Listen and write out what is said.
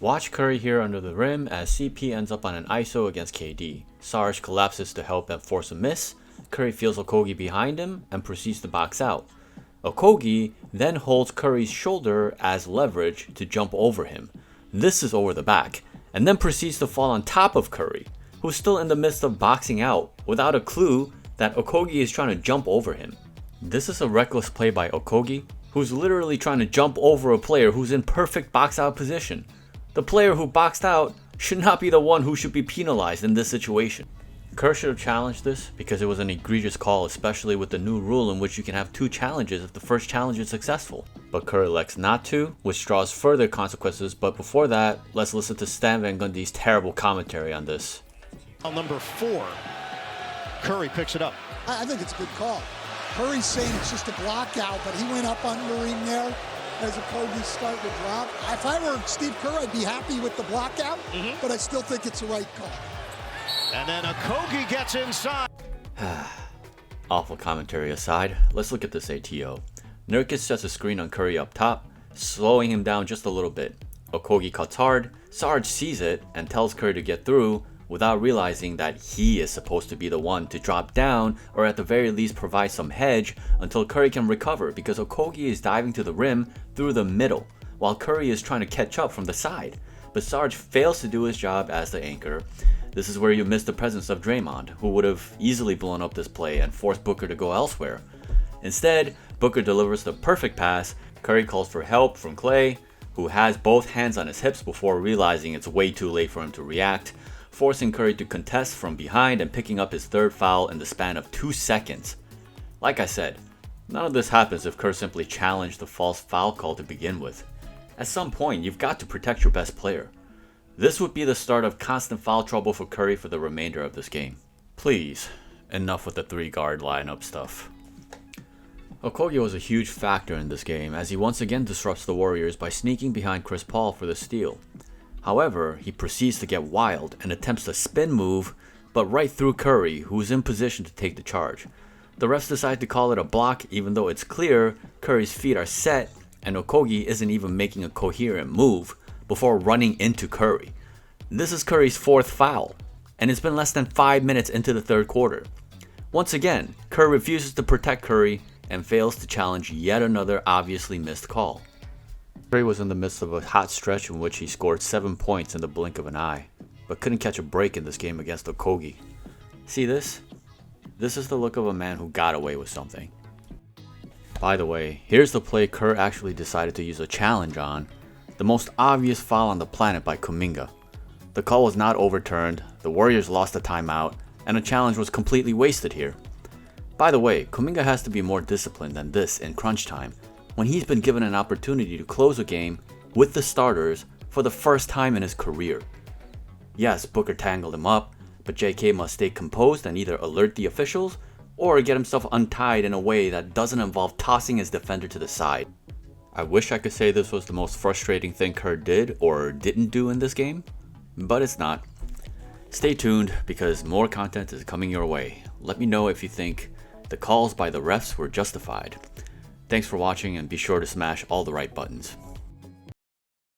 Watch Curry here under the rim as CP ends up on an ISO against KD. Sarge collapses to help and force a miss. Curry feels Okogie behind him and proceeds to box out. Okogie then holds Curry's shoulder as leverage to jump over him. This is over the back, and then proceeds to fall on top of Curry, who's still in the midst of boxing out without a clue that Okogie is trying to jump over him. This is a reckless play by Okogie, who's literally trying to jump over a player who's in perfect box out position. The player who boxed out should not be the one who should be penalized in this situation. Kerr should have challenged this because it was an egregious call, especially with the new rule in which you can have 2 challenges if the first challenge is successful. But Kerr elects not to, which draws further consequences. But before that, let's listen to Stan Van Gundy's terrible commentary on this. Number 4, Curry picks it up. I think it's a good call. Curry's saying it's just a block out, but he went up under him there as Okogie's starting to drop. If I were Steve Kerr, I'd be happy with the block out, but I still think it's the right call. And then Okogie gets inside. Awful commentary aside, let's look at this ATO. Nurkic sets a screen on Curry up top, slowing him down just a little bit. Okogie cuts hard, Sarge sees it and tells Curry to get through without realizing that he is supposed to be the one to drop down or at the very least provide some hedge until Curry can recover, because Okogie is diving to the rim through the middle while Curry is trying to catch up from the side. But Sarge fails to do his job as the anchor. This is where you miss the presence of Draymond, who would have easily blown up this play and forced Booker to go elsewhere. Instead, Booker delivers the perfect pass. Curry calls for help from Klay, who has both hands on his hips before realizing it's way too late for him to react, forcing Curry to contest from behind and picking up his 3rd foul in the span of 2 seconds. Like I said, none of this happens if Kerr simply challenged the false foul call to begin with. At some point, you've got to protect your best player. This would be the start of constant foul trouble for Curry for the remainder of this game. Please, enough with the 3-guard lineup stuff. Okogie was a huge factor in this game as he once again disrupts the Warriors by sneaking behind Chris Paul for the steal. However, he proceeds to get wild and attempts a spin move, but right through Curry, who's in position to take the charge. The refs decide to call it a block even though it's clear Curry's feet are set and Okogie isn't even making a coherent move before running into Curry. This is Curry's 4th foul, and it's been less than 5 minutes into the 3rd quarter. Once again, Kerr refuses to protect Curry and fails to challenge yet another obviously missed call. Curry was in the midst of a hot stretch in which he scored 7 points in the blink of an eye, but couldn't catch a break in this game against Okogie. See this? This is the look of a man who got away with something. By the way, here's the play Kerr actually decided to use a challenge on, the most obvious foul on the planet by Kuminga. The call was not overturned, the Warriors lost a timeout, and a challenge was completely wasted here. By the way, Kuminga has to be more disciplined than this in crunch time, when he's been given an opportunity to close a game with the starters for the first time in his career. Yes, Booker tangled him up, but JK must stay composed and either alert the officials or get himself untied in a way that doesn't involve tossing his defender to the side. I wish I could say this was the most frustrating thing Kerr did or didn't do in this game, but it's not. Stay tuned because more content is coming your way. Let me know if you think the calls by the refs were justified. Thanks for watching and be sure to smash all the right buttons.